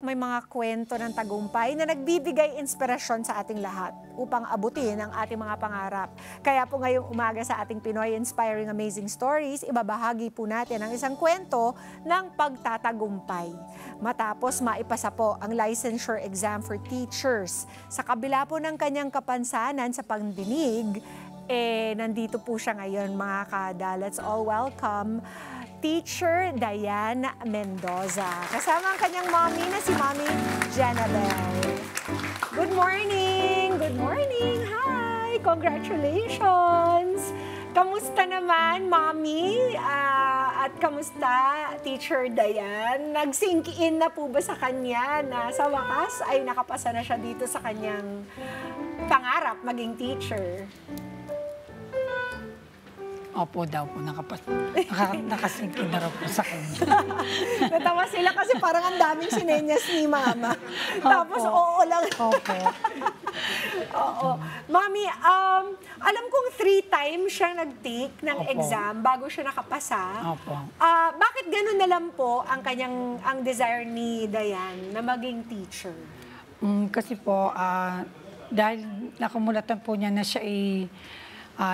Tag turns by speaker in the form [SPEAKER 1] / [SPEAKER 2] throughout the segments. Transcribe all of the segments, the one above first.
[SPEAKER 1] may mga kwento ng tagumpay na nagbibigay inspirasyon sa ating lahat upang abutin ang ating mga pangarap. Kaya po ngayong umaga sa ating Pinoy Inspiring Amazing Stories, ibabahagi po natin ang isang kwento ng pagtatagumpay. Matapos maipasa po ang licensure exam for teachers, sa kabila po ng kanyang kapansanan sa pagdinig, nandito po siya ngayon mga kada. Let's all welcome Teacher Diane Mendoza. Kasama ang kanyang mommy na si Mommy Janabel. Good morning! Good morning! Hi! Congratulations! Kamusta naman, Mommy? At kamusta, Teacher Diane? Nag-sink in na po ba sa kanya na sa wakas ay nakapasa na siya dito sa kanyang pangarap maging teacher?
[SPEAKER 2] Opo daw po, nakasingkin na raw po sa kanya.
[SPEAKER 1] Natawa sila kasi parang ang daming sinenyas ni Mama. Tapos oo lang.
[SPEAKER 2] Opo.
[SPEAKER 1] Oo. Mami, alam kong 3 times siya nag-take ng exam bago siya nakapasa.
[SPEAKER 2] Opo.
[SPEAKER 1] Bakit ganun na lang po ang desire ni Diane na maging teacher?
[SPEAKER 2] Kasi po, dahil nakumulatan po niya na siya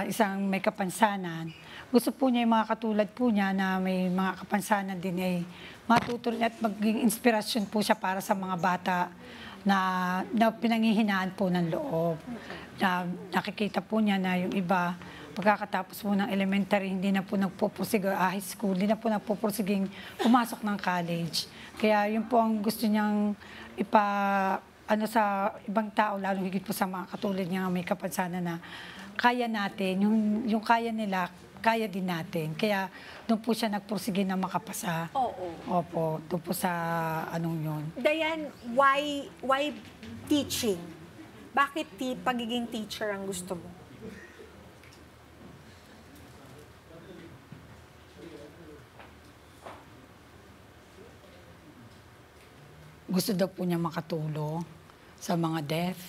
[SPEAKER 2] isang may kapansanan, gusto po niya yung mga katulad po niya na may mga kapansanan din matuto at maging inspirasyon po siya para sa mga bata na pinanghihinaan po ng loob. Nakikita po niya na yung iba, pagkakatapos po ng elementary, hindi na po nagpupursig high school, hindi na po nagpupursiging pumasok ng college. Kaya yun po ang gusto niyang sa ibang tao, lalo higit po sa mga katulad niya may kapansanan na kaya natin, yung kaya nila, kaya din natin. Kaya doon po siya nagpursige na makapasa.
[SPEAKER 1] Oo.
[SPEAKER 2] Opo, doon po sa yun.
[SPEAKER 1] Diane, why teaching? Bakit pagiging teacher ang gusto mo?
[SPEAKER 2] Gusto daw po niya makatulong sa mga deaf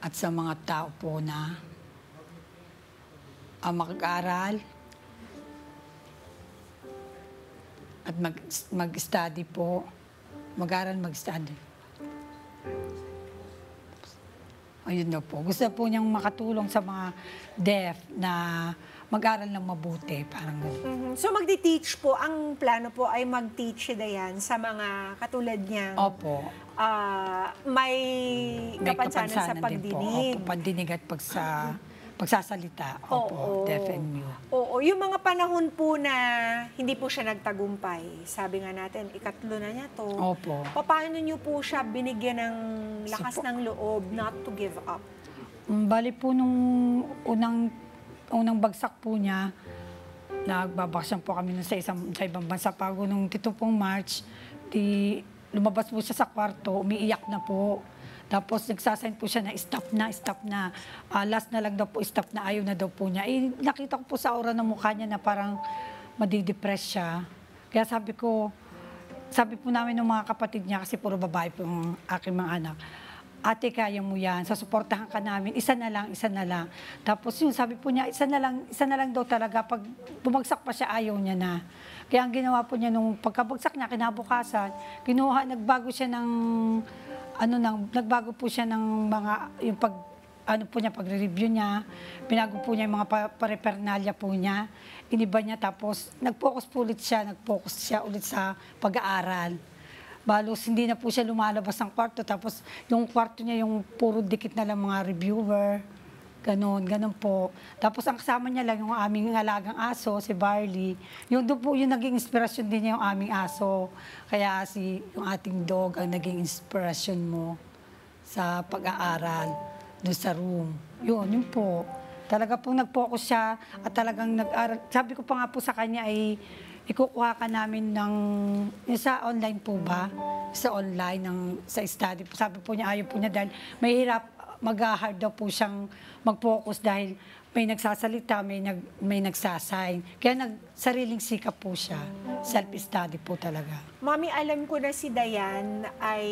[SPEAKER 2] at sa mga tao po na mag-aral at mag-study po. Mag-aral, mag-study. Ayun daw po. Gusto po niyang makatulong sa mga deaf na mag-aral ng mabuti. Parang gano'n.
[SPEAKER 1] So magti-teach po, ang plano po ay mag-teach si Diane sa mga katulad niyang may kapansanan sa pagdinig.
[SPEAKER 2] Opo, pandinig at pagsasalita. Opo, deaf and mute.
[SPEAKER 1] Oo, yung mga panahon po na hindi po siya nagtagumpay, sabi nga natin, ikatlo na niya to.
[SPEAKER 2] Opo.
[SPEAKER 1] Paano niyo po siya binigyan ng lakas ng loob not to give up?
[SPEAKER 2] Bali po nung unang bagsak po niya, nagbabaksan po kami sa ibang bansa. Pago nung 7 March, lumabas po siya sa kwarto, umiiyak na po. Tapos nagsasign po siya na stop na. Last na lang daw po, stop na, ayaw na daw po niya. Nakita ko po sa aura ng mukha niya na parang madidepress siya. Kaya sabi po namin ng mga kapatid niya, kasi puro babae po yung aking mga anak, ate, kaya mo yan, sasuportahan ka namin, isa na lang. Tapos yun, sabi po niya, isa na lang daw talaga. Pag bumagsak pa siya, ayaw niya na. Kaya ang ginawa po niya nung pagkabagsak niya, kinabukasan, nagbago po siya ng mga, yung pagre-review niya, binago po niya yung mga paraphernalia po niya, iniba niya, tapos nag-focus siya ulit sa pag-aaral. Balos, hindi na po siya lumalabas ng kwarto. Tapos, yung kwarto niya, yung puro dikit na lang mga reviewer. Ganon po. Tapos, ang kasama niya lang yung aming alagang aso, si Barley. Yung naging inspirasyon din niya yung aming aso. Kaya yung ating dog ang naging inspirasyon mo sa pag-aaral doon sa room. Yun po. Talaga pong nag-focus siya at talagang nag-aaral. Sabi ko pa nga po sa kanya ikukuha ka namin sa online po ba? Sa online, sa study. Sabi po niya, ayaw po niya dahil mahirap, mag-hard daw po siyang mag-focus dahil may nagsasalita, may nagsasign. Kaya sariling sikap po siya. Self-study po talaga.
[SPEAKER 1] Mami, alam ko na si Diane ay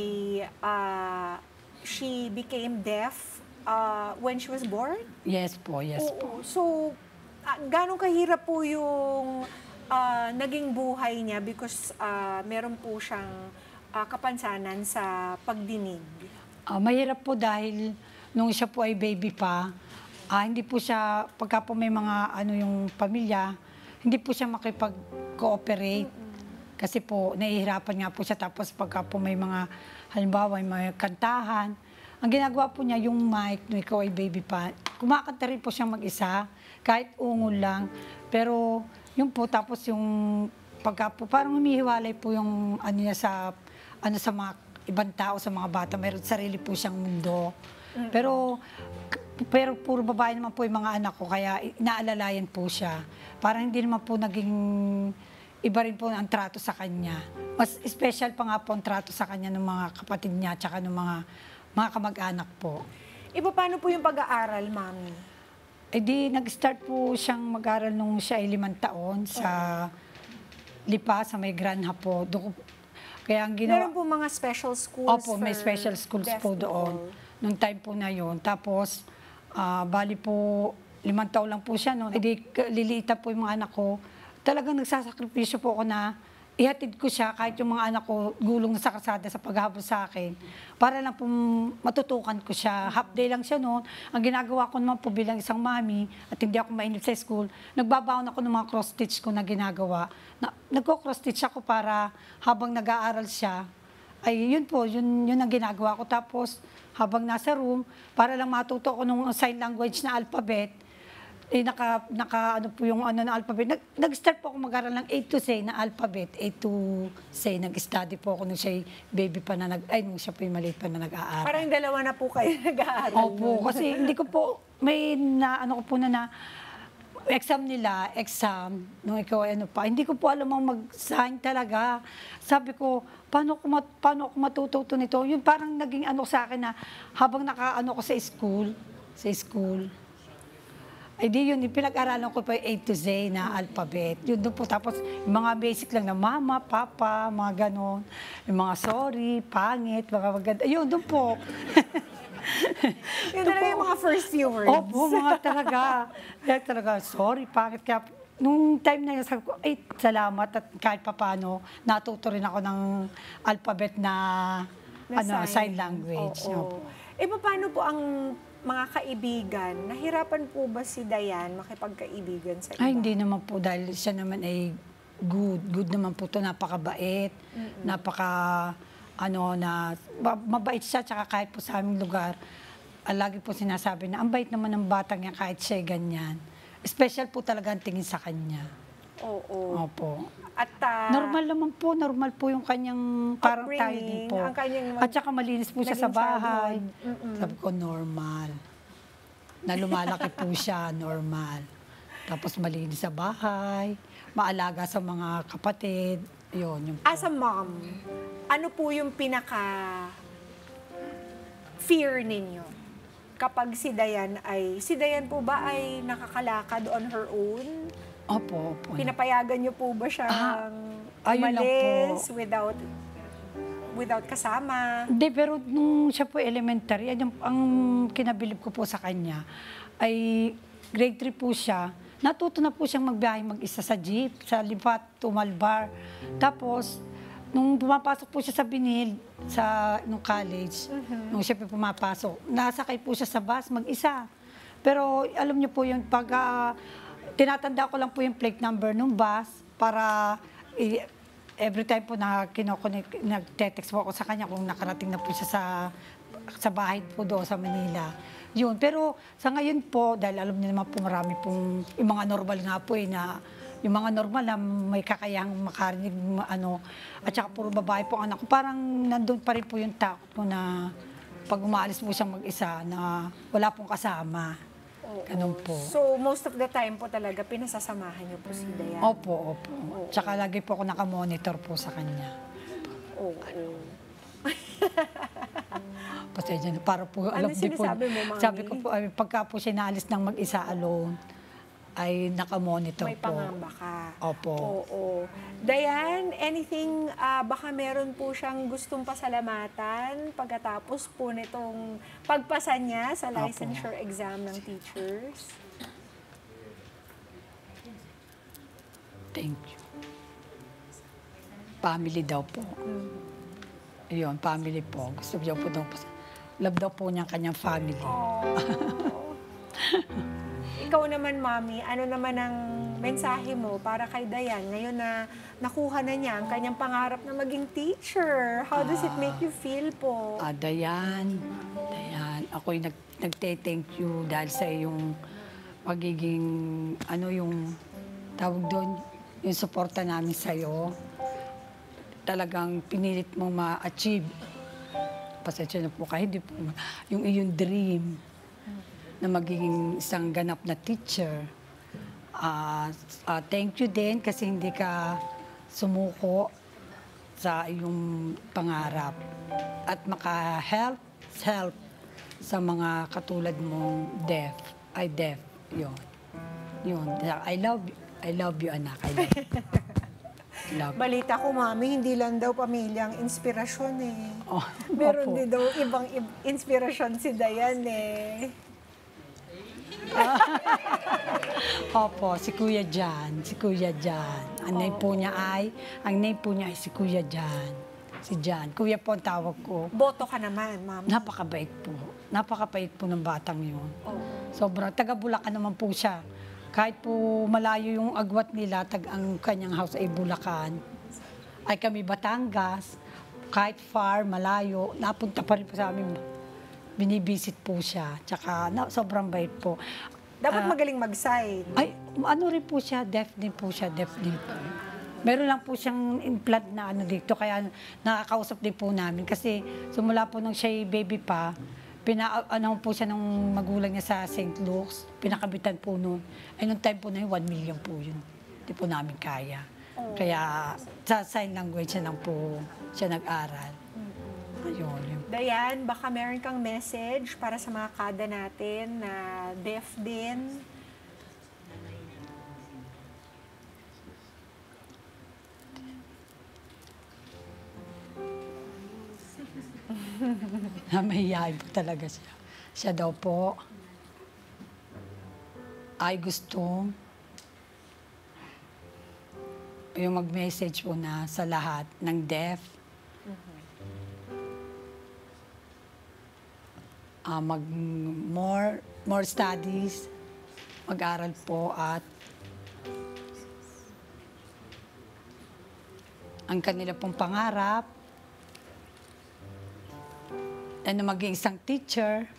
[SPEAKER 1] she became deaf when she was born?
[SPEAKER 2] Yes po.
[SPEAKER 1] So, gano'ng kahirap po yung naging buhay niya because meron po siyang kapansanan sa pagdinig?
[SPEAKER 2] Mahirap po dahil nung siya po ay baby pa, hindi po siya, pagka po may mga yung pamilya, hindi po siya makipag-cooperate. Kasi po, nahihirapan nga po siya. Tapos pagka po may mga, halimbawa, may kantahan, ang ginagawa po niya, yung mic, nung ikaw ay baby pa, kumakanta rin po siyang mag-isa, kahit ungol lang. Pero yun po, tapos yung pagka po, parang humihiwalay po yung niya sa mga ibang tao, sa mga bata. Meron sarili po siyang mundo. Pero puro babae naman po yung mga anak ko, kaya inaalalayan po siya. Parang hindi naman po naging iba rin po ang trato sa kanya. Mas special pa nga po ang trato sa kanya ng mga kapatid niya, tsaka ng mga kamag-anak po.
[SPEAKER 1] Iba paano po yung pag-aaral, Mami?
[SPEAKER 2] Di nag-start po siyang mag-aral nung siya ay 5 taon sa Lipa, sa may Granha po. Kaya ang
[SPEAKER 1] Meron po mga special schools
[SPEAKER 2] Opo, may
[SPEAKER 1] for
[SPEAKER 2] special schools
[SPEAKER 1] deaf
[SPEAKER 2] po doon.
[SPEAKER 1] people.
[SPEAKER 2] Nung time po na yon. Tapos, bali po, 5 taon lang po siya noon. Liliita po yung mga anak ko. Talagang nagsasakripisyo po ako na ihatid ko siya kahit yung mga anak ko gulong na sa kalsada sa paghabol sa akin. Para lang po matutukan ko siya. Half day lang siya noon. Ang ginagawa ko naman po bilang isang mami at hindi ako mainip sa school, nagbabaon ako ng mga cross-stitch ko na ginagawa. Nagko-cross-stitch ako para habang nag-aaral siya, ay yun po, yun ang ginagawa ko. Tapos habang nasa room, para lang matuto ko ng sign language na alphabet, po yung na alphabet. Nag-start po ako mag-aral ng A to Z na alphabet. A to Z, nag-study po ako nung siya baby pa na nung siya po yung maliit pa na nag-aaral.
[SPEAKER 1] Parang dalawa na po kayo nag-aaral.
[SPEAKER 2] Opo, kasi hindi ko po, may exam nung ikaw ay hindi ko po alam ang mag-sign talaga. Sabi ko, paano ako matututo nito? Yung parang naging sa akin na habang ko sa school, ay di yun, pinag-aralan ko pa yung A to Z na alphabet. Yun doon po. Tapos yung mga basic lang na mama, papa, mga ganon. Yung mga sorry, pangit, mga maganda. Yun, doon po.
[SPEAKER 1] Yun talaga yung mga first few words.
[SPEAKER 2] Opo, mga talaga. Kaya talaga, sorry, pangit. Kaya nung time na yun, sabi ko, ay, salamat at kahit papano, natuto rin ako ng alphabet na sign language.
[SPEAKER 1] Oo. Paano po ang mga kaibigan, nahirapan po ba si Dayan makipagkaibigan sa iba?
[SPEAKER 2] Ay, hindi naman po dahil siya naman ay good. Good naman po to, napakabait, mabait siya, tsaka kahit po sa aming lugar, lagi po sinasabi na ang bait naman ng batang yan kahit siya ganyan. Special po talaga ang tingin sa kanya.
[SPEAKER 1] Oo.
[SPEAKER 2] Opo.
[SPEAKER 1] At
[SPEAKER 2] normal po yung kanyang parang tayo din po. At saka malinis po siya sa bahay. Sabi ko, normal. Na lumalaki po siya, normal. Tapos malinis sa bahay, maalaga sa mga kapatid. Yun po.
[SPEAKER 1] As a mom, ano po yung pinaka-fear ninyo? Kapag si Dayan po ba ay nakakalakad on her own?
[SPEAKER 2] Opo.
[SPEAKER 1] Pinapayagan niyo po ba siyang
[SPEAKER 2] ayun lang
[SPEAKER 1] umalis
[SPEAKER 2] po.
[SPEAKER 1] without kasama?
[SPEAKER 2] Hindi, pero nung siya po elementary, ang kinabilib ko po sa kanya ay grade 3 po siya. Natuto na po siyang magbiyahe mag-isa sa jeep, sa Lipat, Tumalbar. Tapos, nung pumapasok po siya sa Binil, nung college, nung siya po pumapasok, nasakay po siya sa bus mag-isa. Pero alam niyo po yung tinatanda ko lang po yung plate number ng bus para every time po na nagte-text po ako sa kanya kung nakarating na po siya sa bahay po doon sa Manila. Yun. Pero sa ngayon po, dahil alam niyo naman po marami pong yung mga normal nga po na yung mga normal na may kakayahang makarinig, at saka puro babae po ang anak ko, parang nandun pa rin po yung takot ko na pag umaalis po siyang mag-isa na wala pong kasama. Ganun po.
[SPEAKER 1] So, most of the time po talaga, pinasasamahan niyo po si Dayan?
[SPEAKER 2] Opo. Tsaka lagi po ako nakamonitor po sa kanya.
[SPEAKER 1] Oo.
[SPEAKER 2] Pasensya na, para po, alam din po.
[SPEAKER 1] sinasabi mo, Mami?
[SPEAKER 2] Sabi ko po, pagka po siya naalis ng mag-isa alone, ay nakamonitor
[SPEAKER 1] May
[SPEAKER 2] po.
[SPEAKER 1] pangamba ka.
[SPEAKER 2] Opo.
[SPEAKER 1] Oo. Dayan, anything, baka meron po siyang gustong pasalamatan pagkatapos po nitong pagpasa niya sa licensure exam ng teachers?
[SPEAKER 2] Thank you. Family daw po. Yun, family po. Gusto niya po daw po. Love daw po niya ang kanyang family.
[SPEAKER 1] Ikaw naman, Mami, ano naman ang mensahe mo para kay Dayan ngayon na nakuha na niya ang kanyang pangarap na maging teacher? How does it make you feel po?
[SPEAKER 2] Dayan, ako'y nagte-thank you dahil sa iyong pagiging, yung tawag doon, yung suporta namin sa iyo. Talagang pinilit mong ma-achieve. Pasensya na po kayo, hindi po, yung iyong dream na magiging isang ganap na teacher. Thank you din kasi hindi ka sumuko sa iyong pangarap at maka-help sa mga katulad mong deaf. Yun. I love you, anak. I love you.
[SPEAKER 1] Balita ko, Mami, hindi lang daw pamilya ang inspirasyon eh. Meron
[SPEAKER 2] Opo.
[SPEAKER 1] din daw ibang inspirasyon si Dayan eh.
[SPEAKER 2] Opo, si Kuya Jan. Ang name po niya ay si Kuya Jan. Si Jan. Kuya po ang tawag ko.
[SPEAKER 1] Boto ka naman, Mami.
[SPEAKER 2] Napakabait po. Napakabait po ng batang yun. Sobrang taga Bulacan naman po siya. Kahit po malayo yung agwat nila, ang kanyang house ay Bulacan. Ay kami Batangas. Kahit far, malayo, napunta pa rin po sa amin. Binibisit po siya. Tsaka sobrang bait po.
[SPEAKER 1] Dapat magaling mag-sign.
[SPEAKER 2] Ay, rin po siya, deaf din po. Meron lang po siyang implant na dito, kaya nakakausap din po namin. Kasi simula po nung siya baby pa, po siya ng magulang niya sa St. Luke's, pinakabitan po noon. Ay, nung time po na yun, 1 million po yun. Hindi po namin kaya. Kaya sa sign language na lang po siya nag-aral. Ayun.
[SPEAKER 1] Dayan, baka meron kang message para sa mga kada natin na deaf din.
[SPEAKER 2] Namahiyain po talaga siya. Siya daw po ay gusto yung mag-message po na sa lahat ng deaf. More studies, mag-aral po at ang kanila pong pangarap na maging isang teacher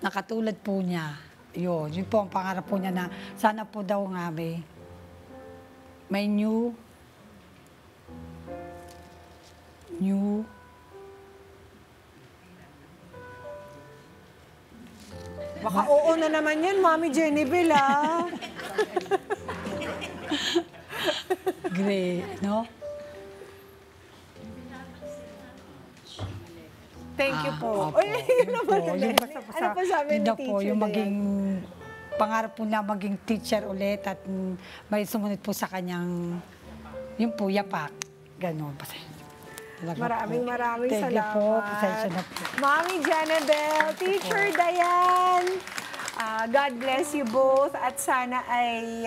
[SPEAKER 2] na katulad po niya. Yun po ang pangarap po niya na sana po daw nga may new
[SPEAKER 1] Baka oo na naman yan, Mami Jennifer, ah.
[SPEAKER 2] Great, no?
[SPEAKER 1] Thank you po.
[SPEAKER 2] Opo,
[SPEAKER 1] Oy, yun naman
[SPEAKER 2] po.
[SPEAKER 1] yun. Ano pa sabi ni
[SPEAKER 2] Yun
[SPEAKER 1] teacher
[SPEAKER 2] po, yung
[SPEAKER 1] Dayan?
[SPEAKER 2] maging pangarap po na maging teacher ulit at may sumunod po sa kanyang yung po, yapak. Ganon.
[SPEAKER 1] Maraming
[SPEAKER 2] Thank you
[SPEAKER 1] salamat.
[SPEAKER 2] po. Pasensya na po.
[SPEAKER 1] Mami Janabel, Teacher Dayan, God bless you both at sana ay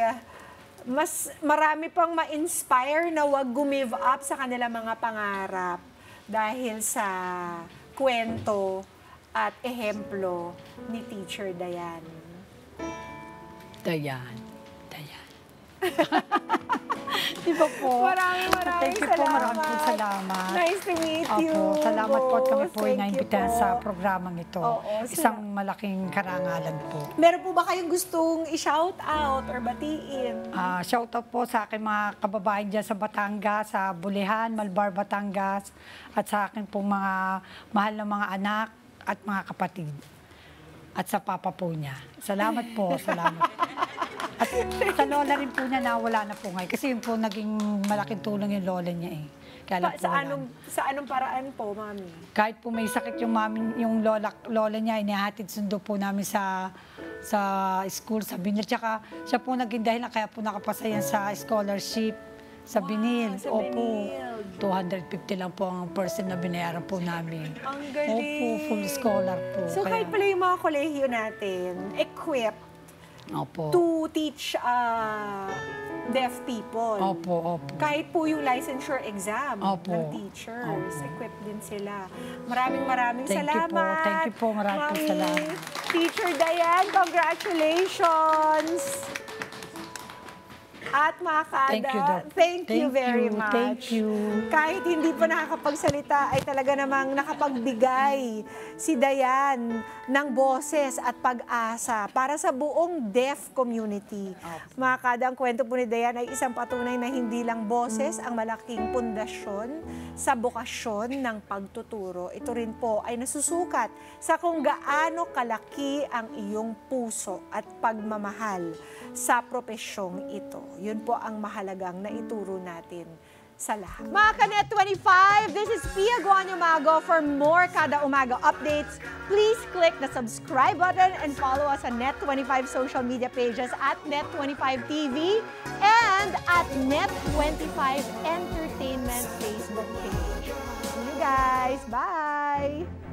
[SPEAKER 1] mas marami pang ma-inspire na wag gumive up sa kanilang mga pangarap dahil sa kwento at ehemplo ni Teacher Dayan.
[SPEAKER 2] Dayan. Di ba po?
[SPEAKER 1] Maraming
[SPEAKER 2] Thank you po, maraming salamat.
[SPEAKER 1] Nice to meet you.
[SPEAKER 2] Opo, salamat po at kami po
[SPEAKER 1] Thank you
[SPEAKER 2] naimbitahan
[SPEAKER 1] po.
[SPEAKER 2] sa programang ito.
[SPEAKER 1] Oo,
[SPEAKER 2] Isang malaking karangalan po.
[SPEAKER 1] Meron po ba kayong gustong i-shout out or batiin?
[SPEAKER 2] Shout out po sa aking mga kababayan dyan sa Batangas, sa Bulihan, Malbar, Batangas, at sa akin pong mga mahal na mga anak at mga kapatid. At sa papa po niya. Salamat po, salamat. At sa lola rin po niya na wala na po ngayon. Kasi yun po naging malaking tulong yung lola niya eh. Kaya lang po wala.
[SPEAKER 1] Sa anong paraan po, Mami?
[SPEAKER 2] Kahit po may sakit yung lola niya, inihatid sundo po namin sa school, sa Binil. Tsaka siya po naging dahilan, kaya po nakapasa yan sa scholarship sa Binil.
[SPEAKER 1] sa
[SPEAKER 2] Opo,
[SPEAKER 1] Binil.
[SPEAKER 2] 250 lang po ang person na binayaran po namin.
[SPEAKER 1] Ang galing.
[SPEAKER 2] Opo, full scholar po.
[SPEAKER 1] So kahit pala yung mga kolehiyo natin, equipped
[SPEAKER 2] Opo.
[SPEAKER 1] to teach deaf people.
[SPEAKER 2] Opo, opo.
[SPEAKER 1] Kahit po yung licensure exam
[SPEAKER 2] Opo.
[SPEAKER 1] ng teachers,
[SPEAKER 2] Opo.
[SPEAKER 1] equipped din sila. Maraming
[SPEAKER 2] Thank you po.
[SPEAKER 1] salamat.
[SPEAKER 2] Thank you po. Maraming po
[SPEAKER 1] Mami.
[SPEAKER 2] salamat.
[SPEAKER 1] Teacher Diane, congratulations! At mga kada,
[SPEAKER 2] Thank you, Doc.
[SPEAKER 1] thank you
[SPEAKER 2] Thank
[SPEAKER 1] very
[SPEAKER 2] you,
[SPEAKER 1] much.
[SPEAKER 2] thank you.
[SPEAKER 1] Kahit hindi pa nakakapagsalita, ay talaga namang nakapagbigay si Dayan ng boses at pag-asa para sa buong deaf community. Mga kada, ang kwento po ni Dayan ay isang patunay na hindi lang boses ang malaking pundasyon sa bokasyon ng pagtuturo. Ito rin po ay nasusukat sa kung gaano kalaki ang iyong puso at pagmamahal sa propesyong ito. Yun po ang mahalagang naituro natin sa lahat. Mga Kanet 25, this is Pia Guanyamago. For more Kada Umaga updates, please click the subscribe button and follow us on Net25 social media pages at Net25 TV and at Net25 Entertainment Facebook page. See you guys. Bye!